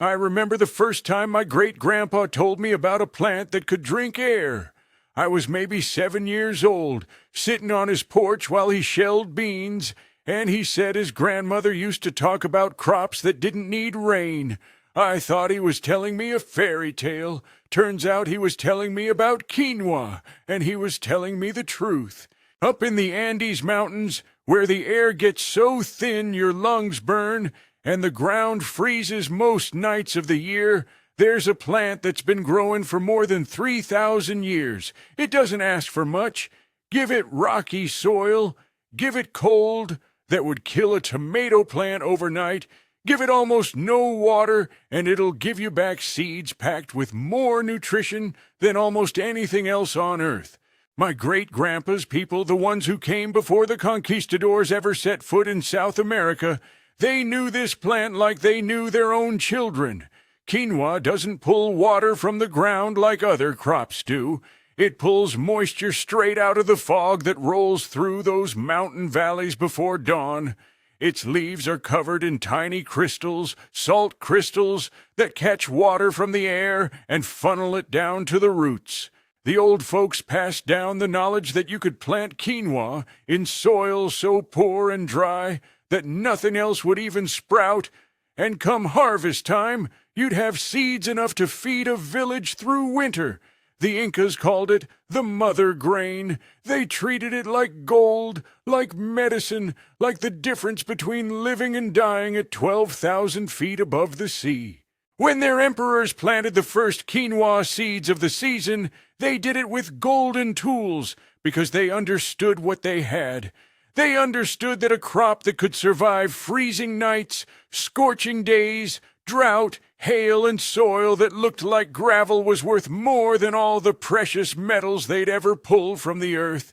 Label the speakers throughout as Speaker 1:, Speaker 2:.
Speaker 1: I remember the first time my great-grandpa told me about a plant that could drink air. I was maybe 7 years old, sitting on his porch while he shelled beans, and he said his grandmother used to talk about crops that didn't need rain. I thought he was telling me a fairy tale. Turns out he was telling me about quinoa, and he was telling me the truth. Up in the Andes Mountains, where the air gets so thin your lungs burn, and the ground freezes most nights of the year, there's a plant that's been growing for more than 3,000 years. It doesn't ask for much. Give it rocky soil, give it cold that would kill a tomato plant overnight, give it almost no water, and it'll give you back seeds packed with more nutrition than almost anything else on earth. My great-grandpa's people, the ones who came before the conquistadors ever set foot in South America, they knew this plant like they knew their own children. Quinoa doesn't pull water from the ground like other crops do. It pulls moisture straight out of the fog that rolls through those mountain valleys before dawn. Its leaves are covered in tiny crystals, salt crystals, that catch water from the air and funnel it down to the roots. The old folks passed down the knowledge that you could plant quinoa in soil so poor and dry that nothing else would even sprout, and come harvest time, you'd have seeds enough to feed a village through winter. The Incas called it the mother grain. They treated it like gold, like medicine, like the difference between living and dying at 12,000 feet above the sea. When their emperors planted the first quinoa seeds of the season, they did it with golden tools because they understood what they had. They understood that a crop that could survive freezing nights, scorching days, drought, hail, and soil that looked like gravel was worth more than all the precious metals they'd ever pull from the earth.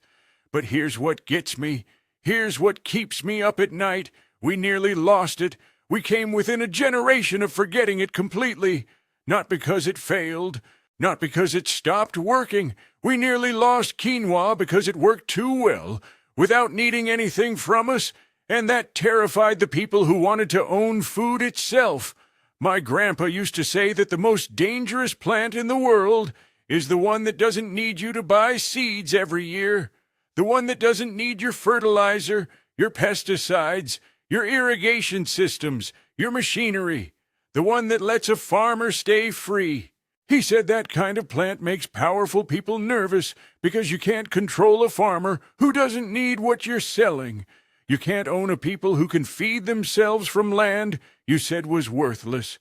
Speaker 1: But here's what gets me. Here's what keeps me up at night. We nearly lost it. We came within a generation of forgetting it completely. Not because it failed. Not because it stopped working. We nearly lost quinoa because it worked too well, without needing anything from us, and that terrified the people who wanted to own food itself. My grandpa used to say that the most dangerous plant in the world is the one that doesn't need you to buy seeds every year, the one that doesn't need your fertilizer, your pesticides, your irrigation systems, your machinery, the one that lets a farmer stay free. He said that kind of plant makes powerful people nervous because you can't control a farmer who doesn't need what you're selling. You can't own a people who can feed themselves from land you said was worthless.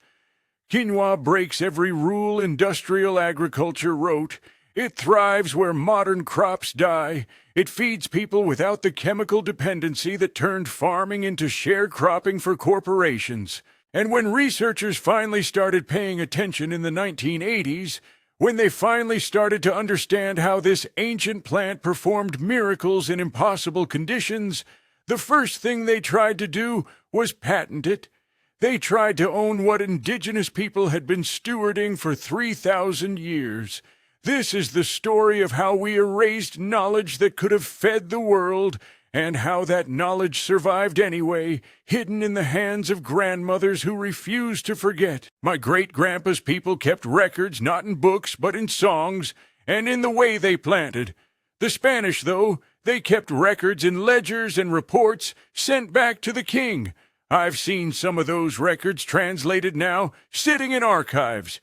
Speaker 1: Quinoa breaks every rule industrial agriculture wrote. It thrives where modern crops die. It feeds people without the chemical dependency that turned farming into sharecropping for corporations. And when researchers finally started paying attention in the 1980s, when they finally started to understand how this ancient plant performed miracles in impossible conditions, the first thing they tried to do was patent it. They tried to own what indigenous people had been stewarding for 3,000 years. This is the story of how we erased knowledge that could have fed the world, and how that knowledge survived anyway, hidden in the hands of grandmothers who refused to forget. My great-grandpa's people kept records not in books but in songs, and in the way they planted. The Spanish, though, they kept records in ledgers and reports sent back to the king. I've seen some of those records translated now, sitting in archives.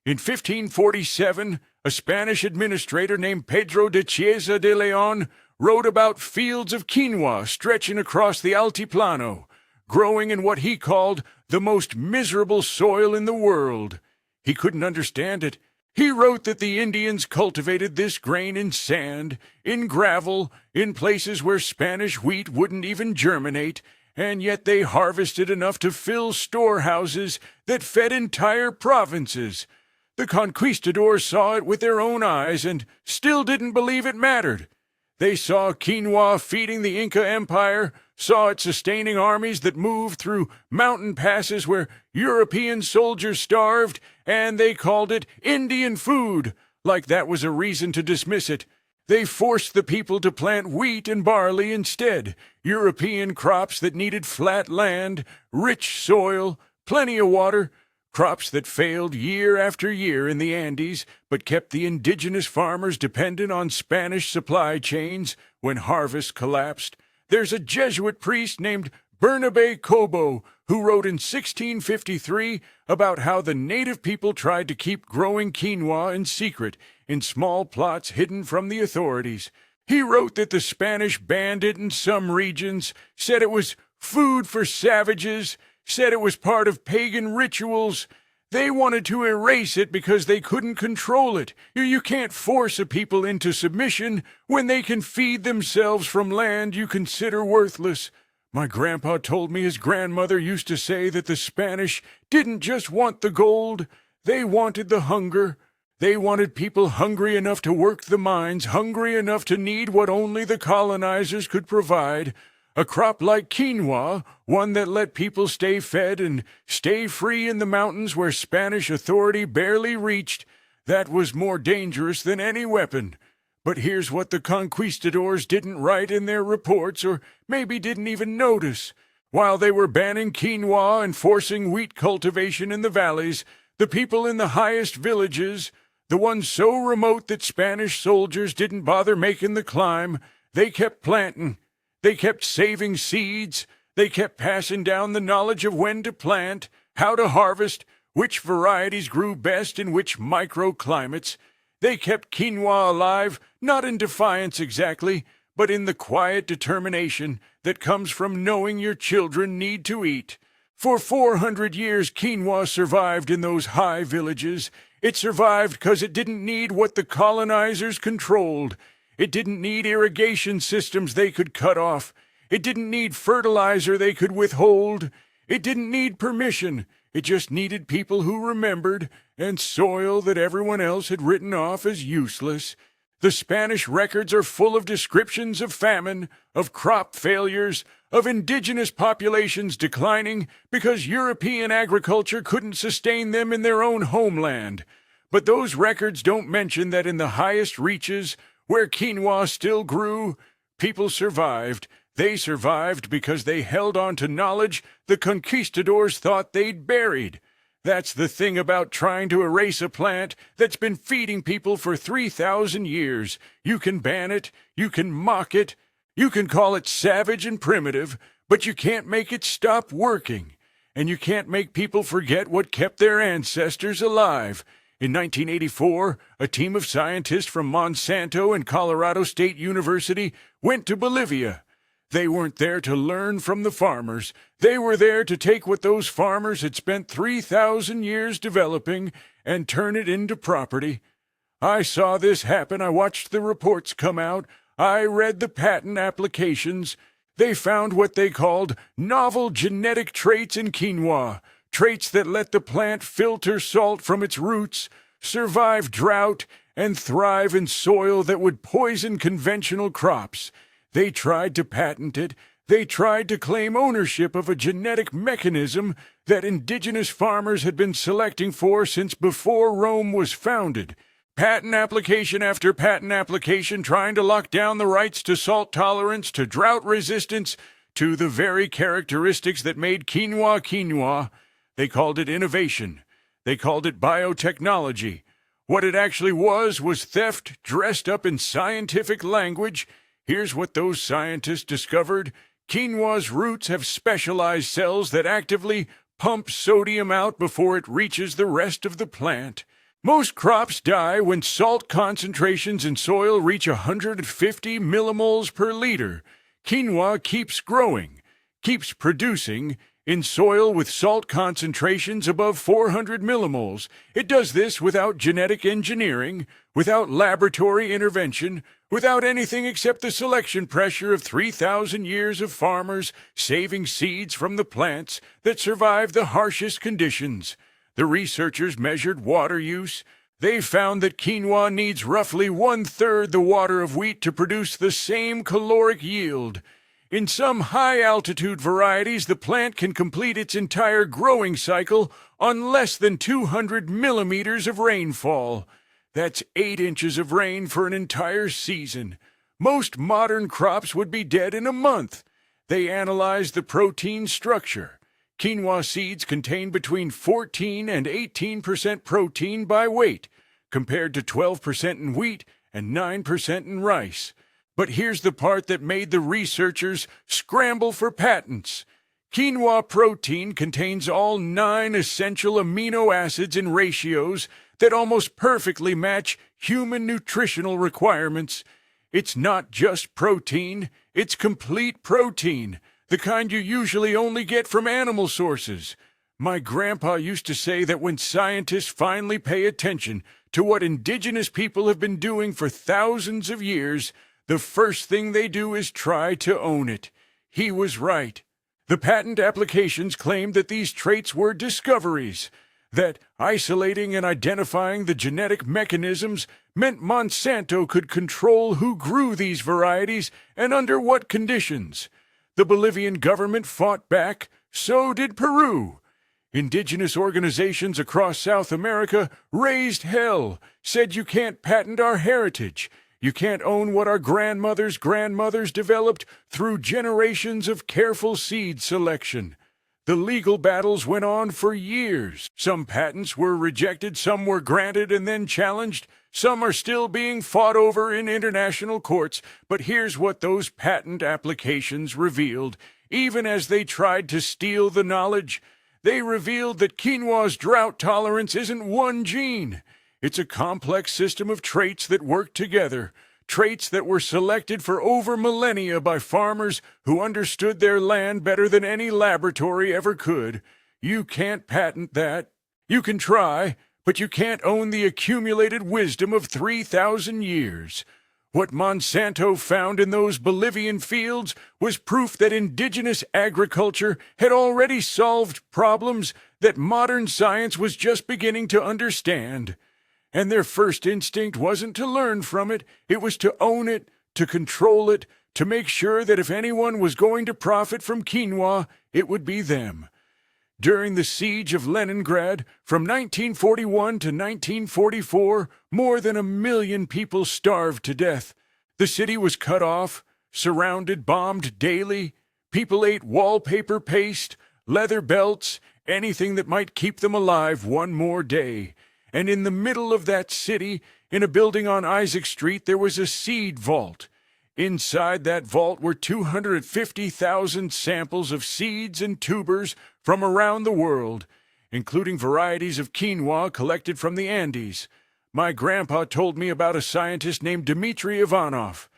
Speaker 1: In 1547, a Spanish administrator named Pedro de Chiesa de Leon wrote about fields of quinoa stretching across the Altiplano, growing in what he called the most miserable soil in the world. He couldn't understand it. He wrote that the Indians cultivated this grain in sand, in gravel, in places where Spanish wheat wouldn't even germinate, and yet they harvested enough to fill storehouses that fed entire provinces. The conquistadors saw it with their own eyes and still didn't believe it mattered. They saw quinoa feeding the Inca Empire, saw it sustaining armies that moved through mountain passes where European soldiers starved, and they called it Indian food, like that was a reason to dismiss it. They forced the people to plant wheat and barley instead, European crops that needed flat land, rich soil, plenty of water, crops that failed year after year in the Andes but kept the indigenous farmers dependent on Spanish supply chains when harvest collapsed. There's a Jesuit priest named Bernabe Cobo who wrote in 1653 about how the native people tried to keep growing quinoa in secret in small plots hidden from the authorities. He wrote that the Spanish banned it in some regions, said it was food for savages, said it was part of pagan rituals. They wanted to erase it because they couldn't control it. You can't force a people into submission when they can feed themselves from land you consider worthless. My grandpa told me his grandmother used to say that the Spanish didn't just want the gold, they wanted the hunger. They wanted people hungry enough to work the mines, hungry enough to need what only the colonizers could provide. A crop like quinoa, one that let people stay fed and stay free in the mountains where Spanish authority barely reached, that was more dangerous than any weapon. But here's what the conquistadors didn't write in their reports, or maybe didn't even notice. While they were banning quinoa and forcing wheat cultivation in the valleys, the people in the highest villages, the ones so remote that Spanish soldiers didn't bother making the climb, they kept planting. They kept saving seeds. They kept passing down the knowledge of when to plant, how to harvest, which varieties grew best in which microclimates. They kept quinoa alive, not in defiance exactly, but in the quiet determination that comes from knowing your children need to eat. For 400 years, quinoa survived in those high villages. It survived because it didn't need what the colonizers controlled. It didn't need irrigation systems they could cut off. It didn't need fertilizer they could withhold. It didn't need permission. It just needed people who remembered, and soil that everyone else had written off as useless. The Spanish records are full of descriptions of famine, of crop failures, of indigenous populations declining because European agriculture couldn't sustain them in their own homeland. But those records don't mention that in the highest reaches, where quinoa still grew, people survived. They survived because they held on to knowledge the conquistadors thought they'd buried. That's the thing about trying to erase a plant that's been feeding people for 3,000 years. You can ban it, you can mock it, you can call it savage and primitive, but you can't make it stop working. And you can't make people forget what kept their ancestors alive. In 1984, a team of scientists from Monsanto and Colorado State University went to Bolivia. They weren't there to learn from the farmers. They were there to take what those farmers had spent 3,000 years developing and turn it into property. I saw this happen. I watched the reports come out. I read the patent applications. They found what they called novel genetic traits in quinoa, traits that let the plant filter salt from its roots, survive drought, and thrive in soil that would poison conventional crops. They tried to patent it. They tried to claim ownership of a genetic mechanism that indigenous farmers had been selecting for since before Rome was founded. Patent application after patent application trying to lock down the rights to salt tolerance, to drought resistance, to the very characteristics that made quinoa quinoa. They called it innovation. They called it biotechnology. What it actually was theft dressed up in scientific language. Here's what those scientists discovered. Quinoa's roots have specialized cells that actively pump sodium out before it reaches the rest of the plant. Most crops die when salt concentrations in soil reach 150 millimoles per liter. Quinoa keeps growing, keeps producing, in soil with salt concentrations above 400 millimoles. It does this without genetic engineering, without laboratory intervention, without anything except the selection pressure of 3,000 years of farmers saving seeds from the plants that survive the harshest conditions. The researchers measured water use. They found that quinoa needs roughly 1/3 the water of wheat to produce the same caloric yield. In some high-altitude varieties, the plant can complete its entire growing cycle on less than 200 millimeters of rainfall. That's 8 inches of rain for an entire season. Most modern crops would be dead in a month. They analyzed the protein structure. Quinoa seeds contain between 14 and 18% protein by weight, compared to 12% in wheat and 9% in rice. But here's the part that made the researchers scramble for patents. Quinoa protein contains all 9 essential amino acids in ratios that almost perfectly match human nutritional requirements. It's not just protein, it's complete protein, the kind you usually only get from animal sources. My grandpa used to say that when scientists finally pay attention to what indigenous people have been doing for thousands of years, the first thing they do is try to own it. He was right. The patent applications claimed that these traits were discoveries, that isolating and identifying the genetic mechanisms meant Monsanto could control who grew these varieties and under what conditions. The Bolivian government fought back, so did Peru. Indigenous organizations across South America raised hell, said you can't patent our heritage. You can't own what our grandmothers' grandmothers developed through generations of careful seed selection. The legal battles went on for years. Some patents were rejected, some were granted and then challenged. Some are still being fought over in international courts. But here's what those patent applications revealed. Even as they tried to steal the knowledge, they revealed that quinoa's drought tolerance isn't one gene. It's a complex system of traits that work together, traits that were selected for over millennia by farmers who understood their land better than any laboratory ever could. You can't patent that. You can try, but you can't own the accumulated wisdom of 3,000 years. What Monsanto found in those Bolivian fields was proof that indigenous agriculture had already solved problems that modern science was just beginning to understand. And their first instinct wasn't to learn from it, it was to own it, to control it, to make sure that if anyone was going to profit from quinoa, it would be them. During the Siege of Leningrad, from 1941 to 1944, more than 1 million people starved to death. The city was cut off, surrounded, bombed daily. People ate wallpaper paste, leather belts, anything that might keep them alive one more day. And in the middle of that city, in a building on Isaac Street, there was a seed vault. Inside that vault were 250,000 samples of seeds and tubers from around the world, including varieties of quinoa collected from the Andes. My grandpa told me about a scientist named Dmitry Ivanov.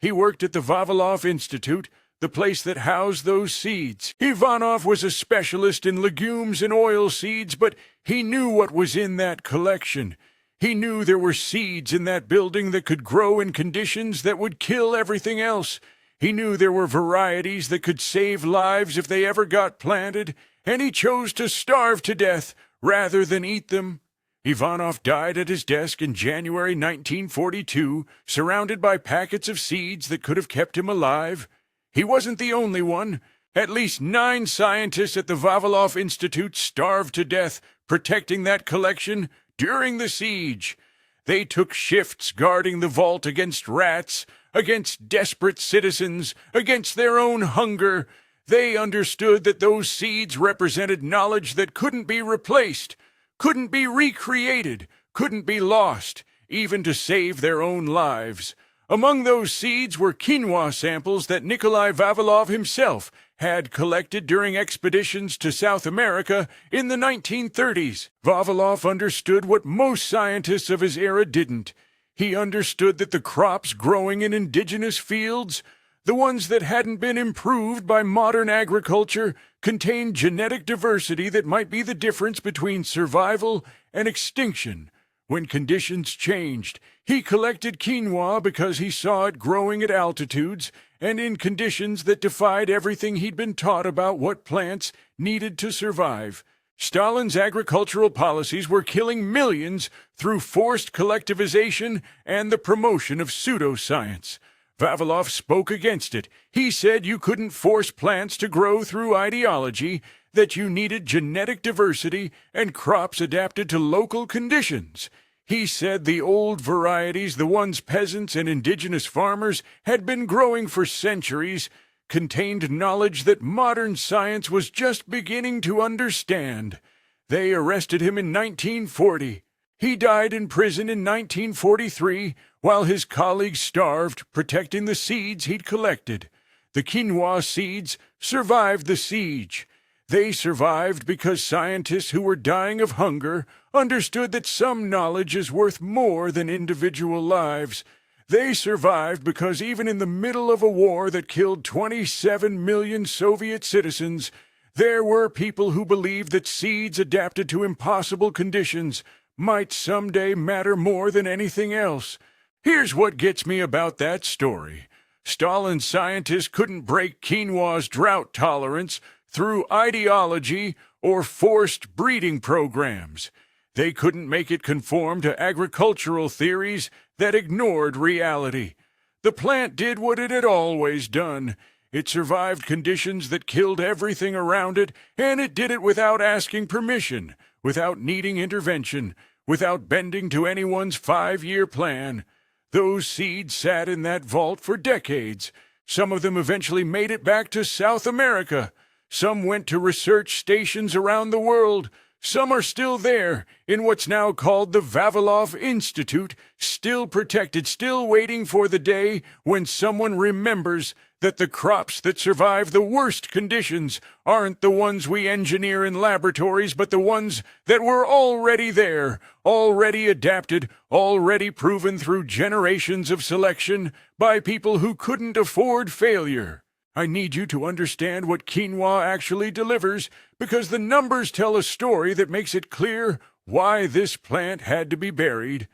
Speaker 1: He worked at the Vavilov Institute, the place that housed those seeds. Ivanov was a specialist in legumes and oil seeds, but he knew what was in that collection. He knew there were seeds in that building that could grow in conditions that would kill everything else. He knew there were varieties that could save lives if they ever got planted, and he chose to starve to death rather than eat them. Ivanov died at his desk in January 1942, surrounded by packets of seeds that could have kept him alive. He wasn't the only one. At least 9 scientists at the Vavilov Institute starved to death protecting that collection during the siege. They took shifts guarding the vault against rats, against desperate citizens, against their own hunger. They understood that those seeds represented knowledge that couldn't be replaced, couldn't be recreated, couldn't be lost, even to save their own lives. Among those seeds were quinoa samples that Nikolai Vavilov himself had collected during expeditions to South America in the 1930s. Vavilov understood what most scientists of his era didn't. He understood that the crops growing in indigenous fields, the ones that hadn't been improved by modern agriculture, contained genetic diversity that might be the difference between survival and extinction. When conditions changed, he collected quinoa because he saw it growing at altitudes and in conditions that defied everything he'd been taught about what plants needed to survive. Stalin's agricultural policies were killing millions through forced collectivization and the promotion of pseudoscience. Vavilov spoke against it. He said you couldn't force plants to grow through ideology, that you needed genetic diversity and crops adapted to local conditions. He said the old varieties, the ones peasants and indigenous farmers had been growing for centuries, contained knowledge that modern science was just beginning to understand. They arrested him in 1940. He died in prison in 1943 while his colleagues starved, protecting the seeds he'd collected. The quinoa seeds survived the siege. They survived because scientists who were dying of hunger understood that some knowledge is worth more than individual lives. They survived because even in the middle of a war that killed 27 million Soviet citizens, there were people who believed that seeds adapted to impossible conditions might someday matter more than anything else. Here's what gets me about that story. Stalin's scientists couldn't break quinoa's drought tolerance through ideology or forced breeding programs. They couldn't make it conform to agricultural theories that ignored reality. The plant did what it had always done. It survived conditions that killed everything around it, and it did it without asking permission, without needing intervention, without bending to anyone's 5-year plan. Those seeds sat in that vault for decades. Some of them eventually made it back to South America. Some went to research stations around the world. Some are still there, in what's now called the Vavilov Institute, still protected, still waiting for the day when someone remembers that the crops that survive the worst conditions aren't the ones we engineer in laboratories, but the ones that were already there, already adapted, already proven through generations of selection by people who couldn't afford failure. I need you to understand what quinoa actually delivers, because the numbers tell a story that makes it clear why this plant had to be buried.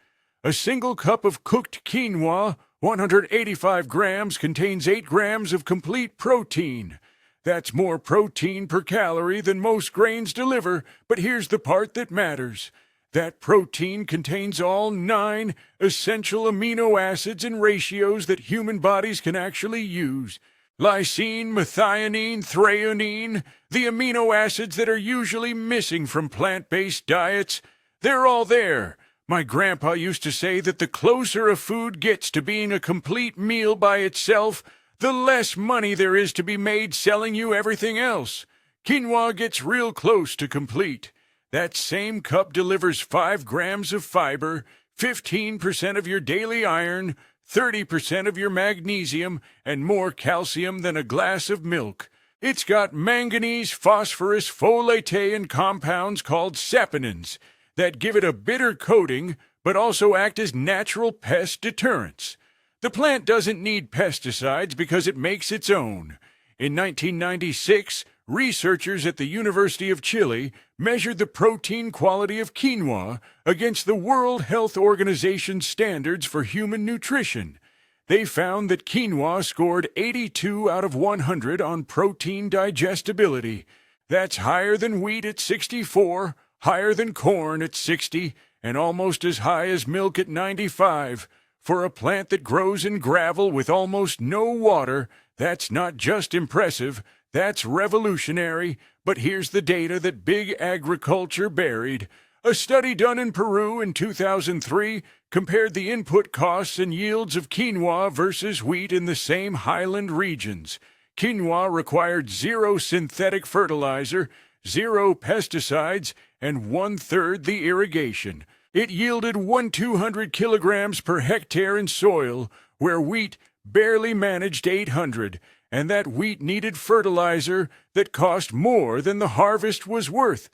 Speaker 1: A single cup of cooked quinoa, 185 grams, contains 8 grams of complete protein. That's more protein per calorie than most grains deliver, but here's the part that matters. That protein contains all 9 essential amino acids in ratios that human bodies can actually use. Lysine, methionine, threonine, the amino acids that are usually missing from plant-based diets, they're all there. My grandpa used to say that the closer a food gets to being a complete meal by itself, the less money there is to be made selling you everything else. Quinoa gets real close to complete. That same cup delivers 5 grams of fiber, 15% of your daily iron, 30% of your magnesium, and more calcium than a glass of milk. It's got manganese, phosphorus, folate, and compounds called saponins that give it a bitter coating but also act as natural pest deterrents. The plant doesn't need pesticides because it makes its own. In 1996, researchers at the University of Chile measured the protein quality of quinoa against the World Health Organization standards for human nutrition. They found that quinoa scored 82 out of 100 on protein digestibility. That's higher than wheat at 64, higher than corn at 60, and almost as high as milk at 95. For a plant that grows in gravel with almost no water, that's not just impressive, that's revolutionary. But here's the data that big agriculture buried. A study done in Peru in 2003 compared the input costs and yields of quinoa versus wheat in the same highland regions. Quinoa required 0 synthetic fertilizer, 0 pesticides, and 1/3 the irrigation. It yielded 1/200 kilograms per hectare in soil, where wheat barely managed 800, and that wheat needed fertilizer that cost more than the harvest was worth.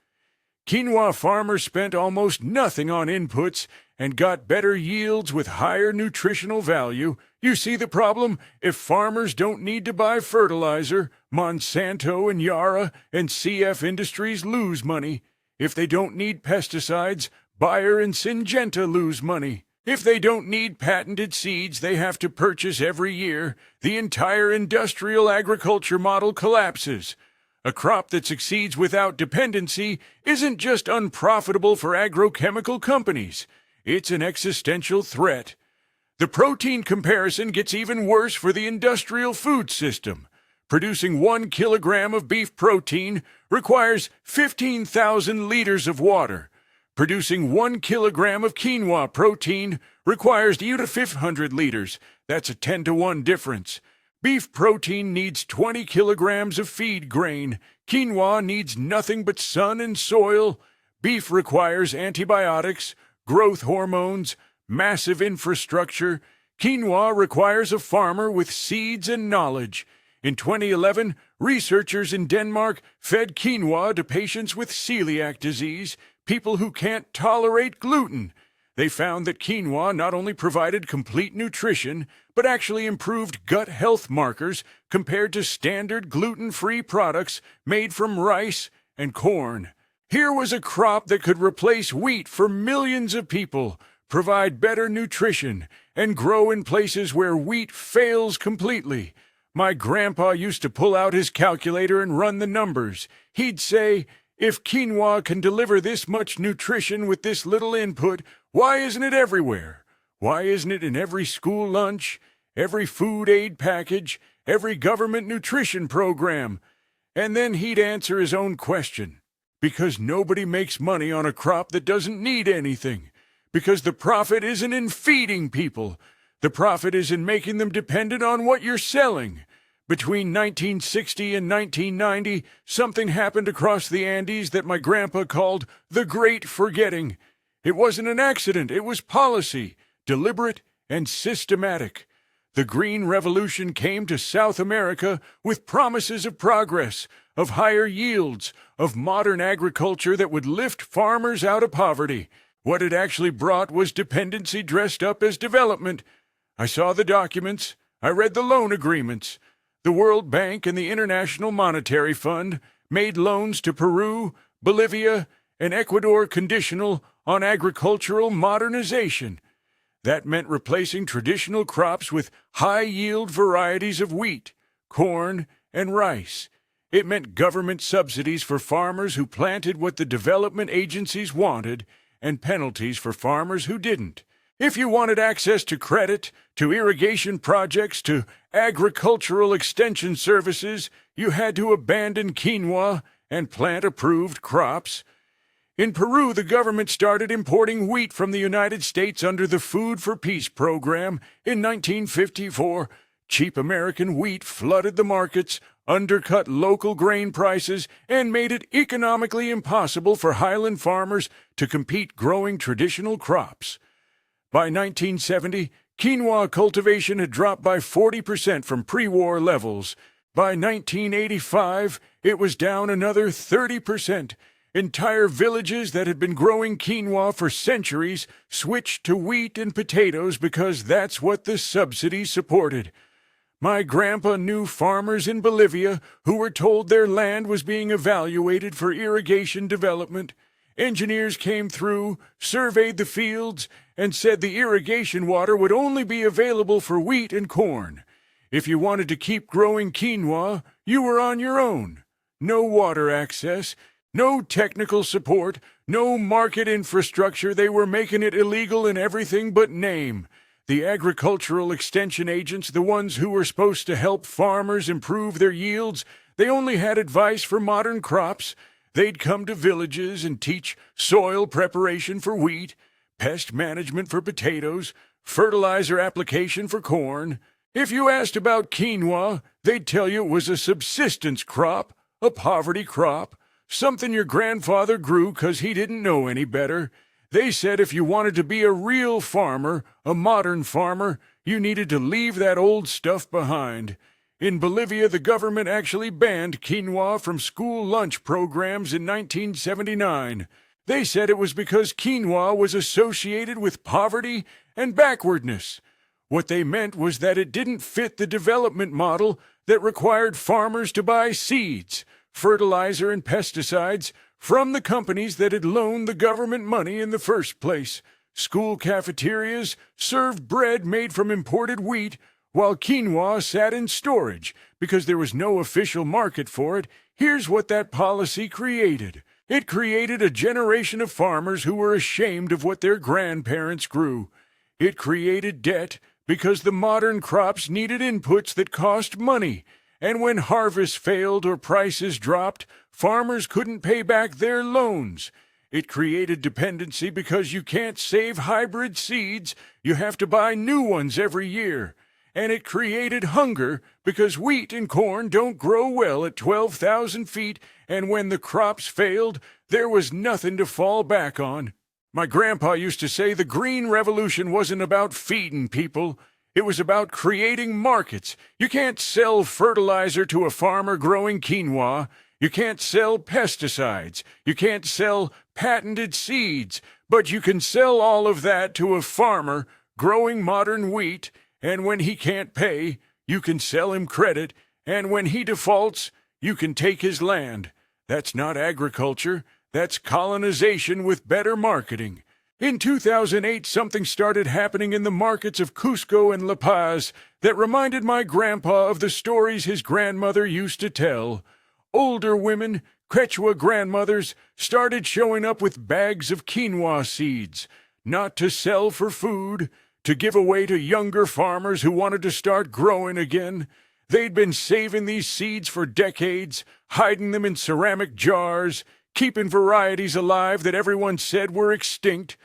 Speaker 1: Quinoa farmers spent almost nothing on inputs and got better yields with higher nutritional value. You see the problem? If farmers don't need to buy fertilizer, Monsanto and Yara and CF Industries lose money. If they don't need pesticides, Bayer and Syngenta lose money. If they don't need patented seeds they have to purchase every year, the entire industrial agriculture model collapses. A crop that succeeds without dependency isn't just unprofitable for agrochemical companies. It's an existential threat. The protein comparison gets even worse for the industrial food system. Producing 1 kilogram of beef protein requires 15,000 liters of water. Producing 1 kilogram of quinoa protein requires 500 liters. That's a 10-to-1 difference. Beef protein needs 20 kilograms of feed grain. Quinoa needs nothing but sun and soil. Beef requires antibiotics, growth hormones, massive infrastructure. Quinoa requires a farmer with seeds and knowledge. In 2011, researchers in Denmark fed quinoa to patients with celiac disease, people who can't tolerate gluten. They found that quinoa not only provided complete nutrition, but actually improved gut health markers compared to standard gluten-free products made from rice and corn. Here was a crop that could replace wheat for millions of people, provide better nutrition, and grow in places where wheat fails completely. My grandpa used to pull out his calculator and run the numbers. He'd say, if quinoa can deliver this much nutrition with this little input, why isn't it everywhere? Why isn't it in every school lunch, every food aid package, every government nutrition program? And then he'd answer his own question. Because nobody makes money on a crop that doesn't need anything. Because the profit isn't in feeding people. The profit is in making them dependent on what you're selling. Between 1960 and 1990, something happened across the Andes that my grandpa called the Great Forgetting. It wasn't an accident, it was policy, deliberate and systematic. The Green Revolution came to South America with promises of progress, of higher yields, of modern agriculture that would lift farmers out of poverty. What it actually brought was dependency dressed up as development. I saw the documents. I read the loan agreements. The World Bank and the International Monetary Fund made loans to Peru, Bolivia, and Ecuador conditional on agricultural modernization. That meant replacing traditional crops with high-yield varieties of wheat, corn, and rice. It meant government subsidies for farmers who planted what the development agencies wanted, and penalties for farmers who didn't. If you wanted access to credit, to irrigation projects, to agricultural extension services, you had to abandon quinoa and plant approved crops. In Peru, the government started importing wheat from the United States under the Food for Peace program in 1954. Cheap American wheat flooded the markets, undercut local grain prices, and made it economically impossible for highland farmers to compete growing traditional crops. By 1970, quinoa cultivation had dropped by 40% from pre-war levels. By 1985, it was down another 30%. Entire villages that had been growing quinoa for centuries switched to wheat and potatoes because that's what the subsidies supported. My grandpa knew farmers in Bolivia who were told their land was being evaluated for irrigation development. Engineers came through, surveyed the fields, and said the irrigation water would only be available for wheat and corn. If you wanted to keep growing quinoa, you were on your own. No water access, no technical support, no market infrastructure. They were making it illegal in everything but name. The agricultural extension agents, the ones who were supposed to help farmers improve their yields, they only had advice for modern crops. They'd come to villages and teach soil preparation for wheat, pest management for potatoes, fertilizer application for corn. If you asked about quinoa, they'd tell you it was a subsistence crop, a poverty crop, something your grandfather grew 'cause he didn't know any better. They said if you wanted to be a real farmer, a modern farmer, you needed to leave that old stuff behind. In Bolivia, the government actually banned quinoa from school lunch programs in 1979. They said it was because quinoa was associated with poverty and backwardness. What they meant was that it didn't fit the development model that required farmers to buy seeds, fertilizer, and pesticides from the companies that had loaned the government money in the first place. School cafeterias served bread made from imported wheat, while quinoa sat in storage because there was no official market for it. Here's what that policy created. It created a generation of farmers who were ashamed of what their grandparents grew. It created debt because the modern crops needed inputs that cost money. And when harvests failed or prices dropped, farmers couldn't pay back their loans. It created dependency because you can't save hybrid seeds. You have to buy new ones every year. and it created hunger because wheat and corn don't grow well at 12,000 feet, and when the crops failed, there was nothing to fall back on. My grandpa used to say the Green Revolution wasn't about feeding people. It was about creating markets. You can't sell fertilizer to a farmer growing quinoa. You can't sell pesticides. You can't sell patented seeds. But you can sell all of that to a farmer growing modern wheat, and when he can't pay, you can sell him credit, and when he defaults, you can take his land. That's not agriculture. That's colonization with better marketing. In 2008, something started happening in the markets of Cusco and La Paz that reminded my grandpa of the stories his grandmother used to tell. Older women, Quechua grandmothers, started showing up with bags of quinoa seeds, not to sell for food, to give away to younger farmers who wanted to start growing again. They'd been saving these seeds for decades, hiding them in ceramic jars, keeping varieties alive that everyone said were extinct.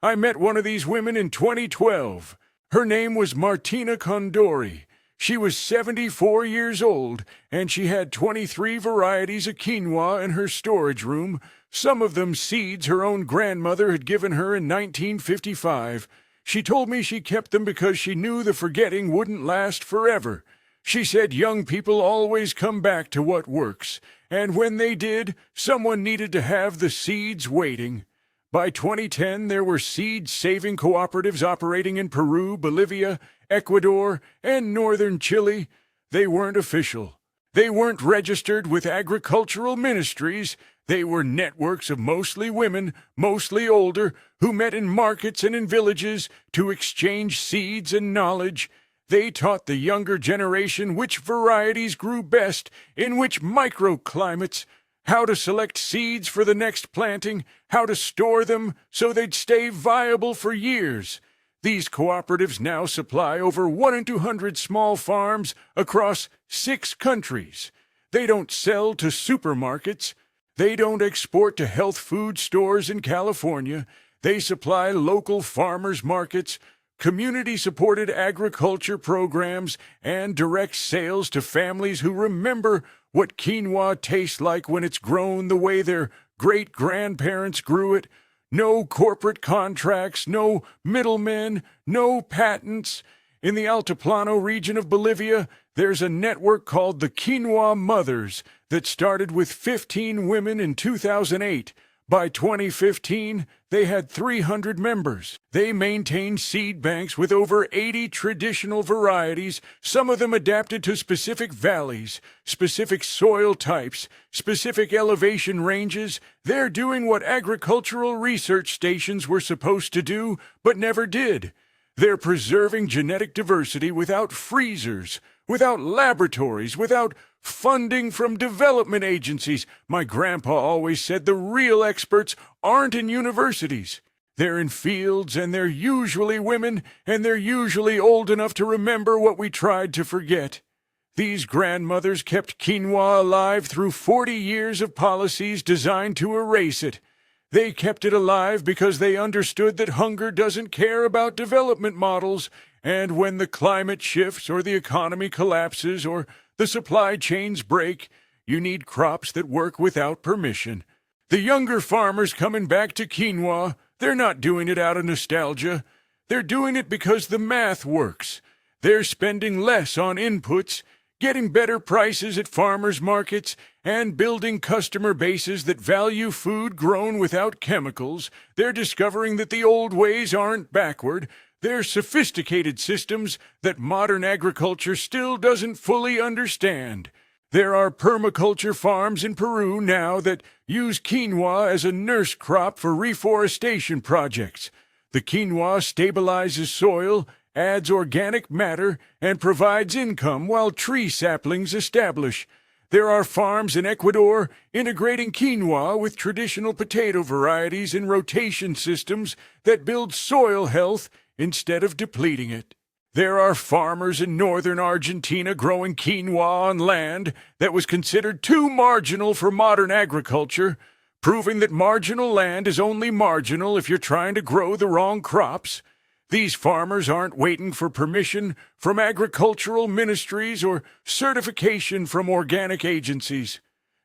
Speaker 1: I met one of these women in 2012. Her name was Martina Condori. She was 74 years old, and she had 23 varieties of quinoa in her storage room, some of them seeds her own grandmother had given her in 1955. She told me she kept them because she knew the forgetting wouldn't last forever. She said young people always come back to what works, and when they did, someone needed to have the seeds waiting. By 2010, there were seed-saving cooperatives operating in Peru, Bolivia, Ecuador, and northern Chile. They weren't official. They weren't registered with agricultural ministries. They were networks of mostly women, mostly older, who met in markets and in villages to exchange seeds and knowledge. They taught the younger generation which varieties grew best in which microclimates, how to select seeds for the next planting, how to store them so they'd stay viable for years. These cooperatives now supply over 1 in 200 small farms across 6 countries. They don't sell to supermarkets. They don't export to health food stores in California. They supply local farmers markets, community-supported agriculture programs, and direct sales to families who remember what quinoa tastes like when it's grown the way their great-grandparents grew it. No corporate contracts, no middlemen, no patents. In the Altiplano region of Bolivia, there's a network called the Quinoa Mothers that started with 15 women in 2008. By 2015, they had 300 members. They maintain seed banks with over 80 traditional varieties, some of them adapted to specific valleys, specific soil types, specific elevation ranges. They're doing what agricultural research stations were supposed to do, but never did. They're preserving genetic diversity without freezers, without laboratories, without funding from development agencies. My grandpa always said the real experts aren't in universities. They're in fields, and they're usually women, and they're usually old enough to remember what we tried to forget. These grandmothers kept quinoa alive through 40 years of policies designed to erase it. They kept it alive because they understood that hunger doesn't care about development models, and when the climate shifts or the economy collapses or the supply chains break, you need crops that work without permission. The younger farmers coming back to quinoa, they're not doing it out of nostalgia. They're doing it because the math works. They're spending less on inputs, getting better prices at farmers' markets, and building customer bases that value food grown without chemicals. They're discovering that the old ways aren't backward. They're sophisticated systems that modern agriculture still doesn't fully understand. There are permaculture farms in Peru now that use quinoa as a nurse crop for reforestation projects. The quinoa stabilizes soil, adds organic matter, and provides income while tree saplings establish. There are farms in Ecuador integrating quinoa with traditional potato varieties in rotation systems that build soil health instead of depleting it. There are farmers in northern Argentina growing quinoa on land that was considered too marginal for modern agriculture, proving that marginal land is only marginal if you're trying to grow the wrong crops. These farmers aren't waiting for permission from agricultural ministries or certification from organic agencies.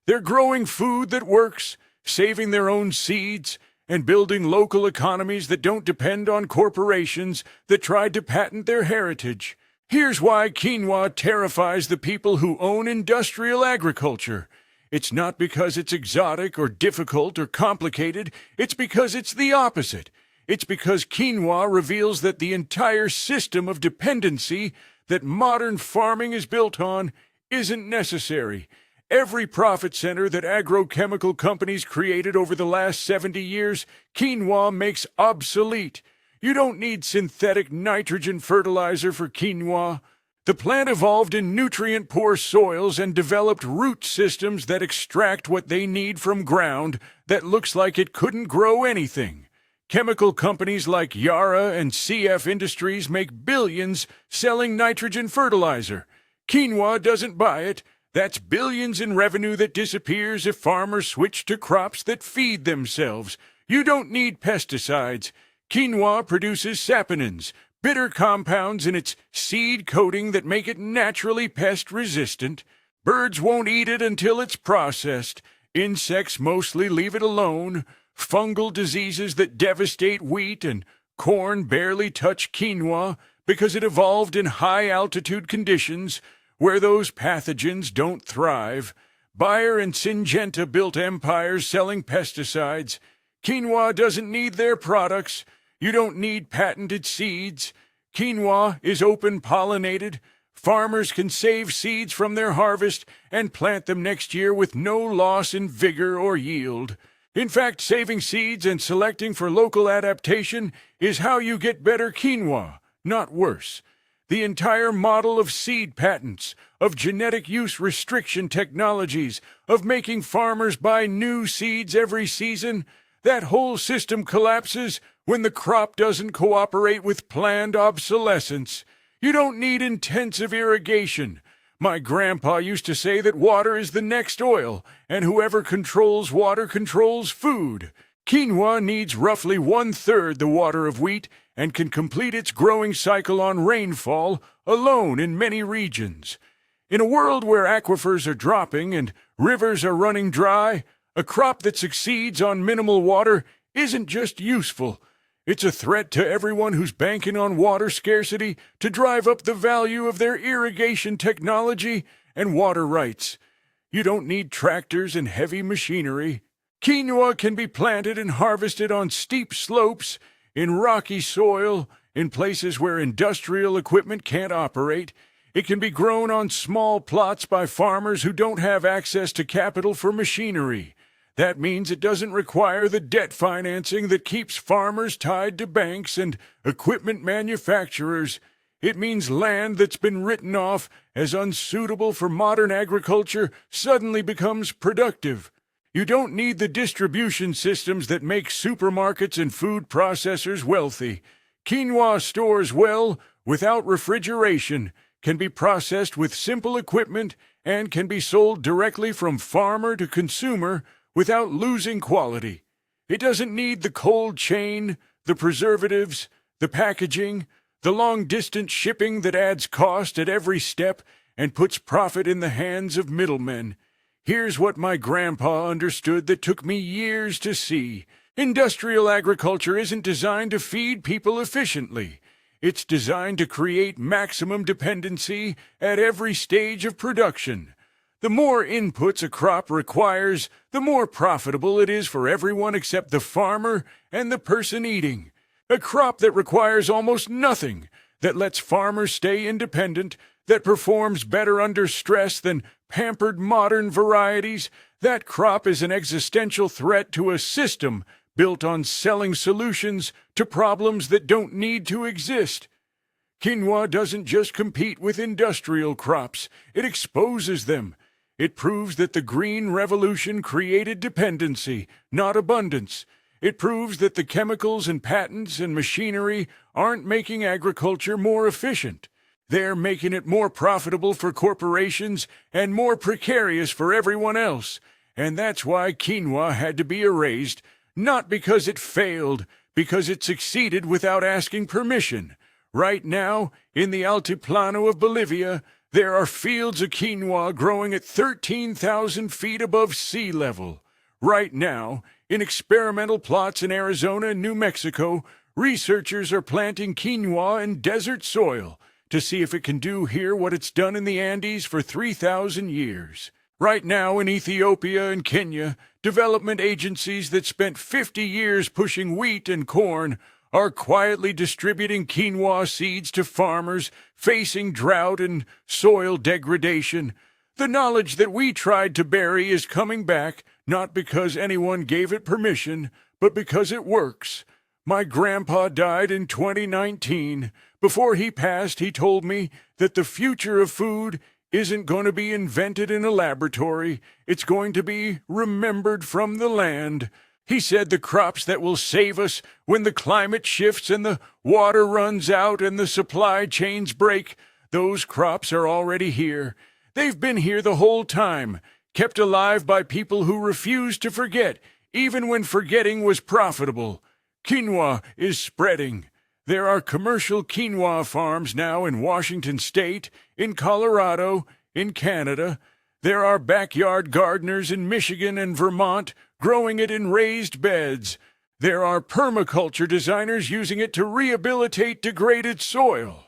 Speaker 1: They're growing food that works, saving their own seeds, and building local economies that don't depend on corporations that tried to patent their heritage. Here's why quinoa terrifies the people who own industrial agriculture. It's not because it's exotic or difficult or complicated. It's because it's the opposite. It's because quinoa reveals that the entire system of dependency that modern farming is built on isn't necessary. Every profit center that agrochemical companies created over the last 70 years, quinoa makes obsolete. You don't need synthetic nitrogen fertilizer for quinoa. The plant evolved in nutrient-poor soils and developed root systems that extract what they need from ground that looks like it couldn't grow anything. Chemical companies like Yara and CF Industries make billions selling nitrogen fertilizer. Quinoa doesn't buy it. That's billions in revenue that disappears if farmers switch to crops that feed themselves. You don't need pesticides. Quinoa produces saponins, bitter compounds in its seed coating that make it naturally pest-resistant. Birds won't eat it until it's processed. Insects mostly leave it alone. Fungal diseases that devastate wheat and corn barely touch quinoa because it evolved in high-altitude conditions where those pathogens don't thrive. Bayer and Syngenta built empires selling pesticides. Quinoa doesn't need their products. You don't need patented seeds. Quinoa is open-pollinated. Farmers can save seeds from their harvest and plant them next year with no loss in vigor or yield. In fact, saving seeds and selecting for local adaptation is how you get better quinoa, not worse. The entire model of seed patents, of genetic use restriction technologies, of making farmers buy new seeds every season, that whole system collapses when the crop doesn't cooperate with planned obsolescence. You don't need intensive irrigation. My grandpa used to say that water is the next oil, and whoever controls water controls food. Quinoa needs roughly 1/3 the water of wheat and can complete its growing cycle on rainfall alone in many regions. In a world where aquifers are dropping and rivers are running dry, a crop that succeeds on minimal water isn't just useful. It's a threat to everyone who's banking on water scarcity to drive up the value of their irrigation technology and water rights. You don't need tractors and heavy machinery. Quinoa can be planted and harvested on steep slopes, in rocky soil, in places where industrial equipment can't operate. It can be grown on small plots by farmers who don't have access to capital for machinery. That means it doesn't require the debt financing that keeps farmers tied to banks and equipment manufacturers. It means land that's been written off as unsuitable for modern agriculture suddenly becomes productive. You don't need the distribution systems that make supermarkets and food processors wealthy. Quinoa stores well without refrigeration, can be processed with simple equipment, and can be sold directly from farmer to consumer without losing quality. It doesn't need the cold chain, the preservatives, the packaging, the long-distance shipping that adds cost at every step and puts profit in the hands of middlemen. Here's what my grandpa understood that took me years to see. Industrial agriculture isn't designed to feed people efficiently. It's designed to create maximum dependency at every stage of production. The more inputs a crop requires, the more profitable it is for everyone except the farmer and the person eating. A crop that requires almost nothing, that lets farmers stay independent, that performs better under stress than pampered modern varieties, that crop is an existential threat to a system built on selling solutions to problems that don't need to exist. Quinoa doesn't just compete with industrial crops, it exposes them. It proves that the Green Revolution created dependency, not abundance. It proves that the chemicals and patents and machinery aren't making agriculture more efficient. They're making it more profitable for corporations and more precarious for everyone else. And that's why quinoa had to be erased, not because it failed, because it succeeded without asking permission. Right now, in the Altiplano of Bolivia, there are fields of quinoa growing at 13,000 feet above sea level. Right now, in experimental plots in Arizona and New Mexico, researchers are planting quinoa in desert soil to see if it can do here what it's done in the Andes for 3,000 years. Right now in Ethiopia and Kenya, development agencies that spent 50 years pushing wheat and corn are quietly distributing quinoa seeds to farmers facing drought and soil degradation. The knowledge that we tried to bury is coming back, not because anyone gave it permission, but because it works. My grandpa died in 2019. Before he passed, he told me that the future of food isn't going to be invented in a laboratory. It's going to be remembered from the land. He said the crops that will save us when the climate shifts and the water runs out and the supply chains break, those crops are already here. They've been here the whole time, kept alive by people who refused to forget, even when forgetting was profitable. Quinoa is spreading. There are commercial quinoa farms now in Washington State, in Colorado, in Canada. There are backyard gardeners in Michigan and Vermont growing it in raised beds. There are permaculture designers using it to rehabilitate degraded soil.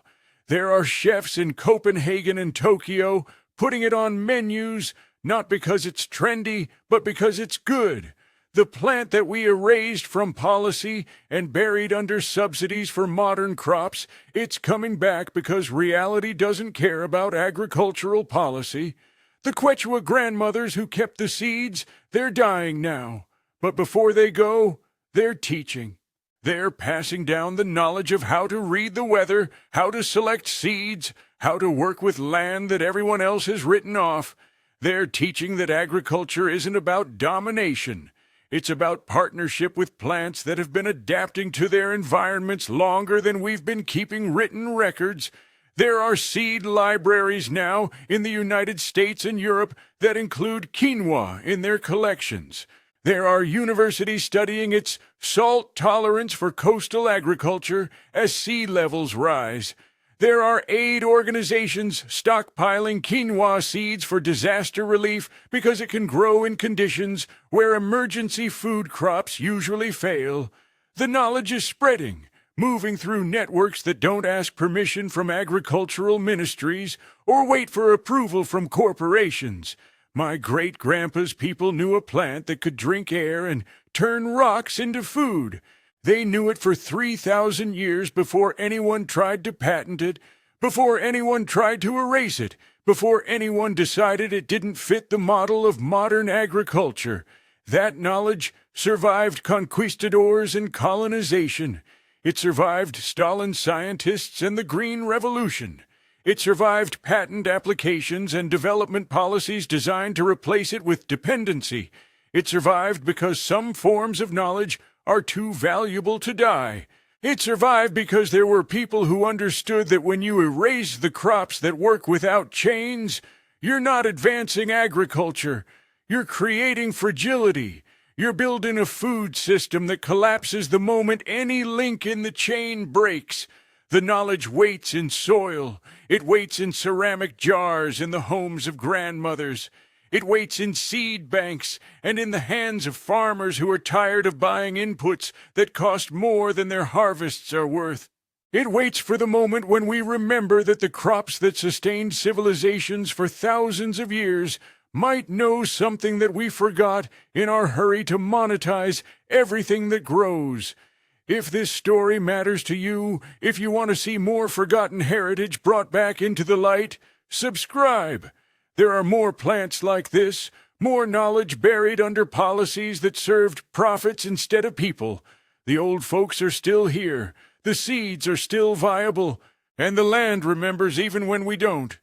Speaker 1: There are chefs in Copenhagen and Tokyo putting it on menus, not because it's trendy, but because it's good. The plant that we erased from policy and buried under subsidies for modern crops, it's coming back because reality doesn't care about agricultural policy. The Quechua grandmothers who kept the seeds, they're dying now. But before they go, they're teaching. They're passing down the knowledge of how to read the weather, how to select seeds, how to work with land that everyone else has written off. They're teaching that agriculture isn't about domination. It's about partnership with plants that have been adapting to their environments longer than we've been keeping written records. There are seed libraries now in the United States and Europe that include quinoa in their collections. There are universities studying its salt tolerance for coastal agriculture as sea levels rise. There are aid organizations stockpiling quinoa seeds for disaster relief because it can grow in conditions where emergency food crops usually fail. The knowledge is spreading, moving through networks that don't ask permission from agricultural ministries or wait for approval from corporations. My great-grandpa's people knew a plant that could drink air and turn rocks into food. They knew it for 3,000 years before anyone tried to patent it, before anyone tried to erase it, before anyone decided it didn't fit the model of modern agriculture. That knowledge survived conquistadors and colonization. It survived Stalin scientists and the Green Revolution. It survived patent applications and development policies designed to replace it with dependency. It survived because some forms of knowledge are too valuable to die. It survived because there were people who understood that when you erase the crops that work without chains, you're not advancing agriculture. You're creating fragility. You're building a food system that collapses the moment any link in the chain breaks. The knowledge waits in soil. It waits in ceramic jars in the homes of grandmothers. It waits in seed banks and in the hands of farmers who are tired of buying inputs that cost more than their harvests are worth. It waits for the moment when we remember that the crops that sustained civilizations for thousands of years might know something that we forgot in our hurry to monetize everything that grows. If this story matters to you, if you want to see more forgotten heritage brought back into the light, subscribe. There are more plants like this, more knowledge buried under policies that served profits instead of people. The old folks are still here, the seeds are still viable, and the land remembers even when we don't.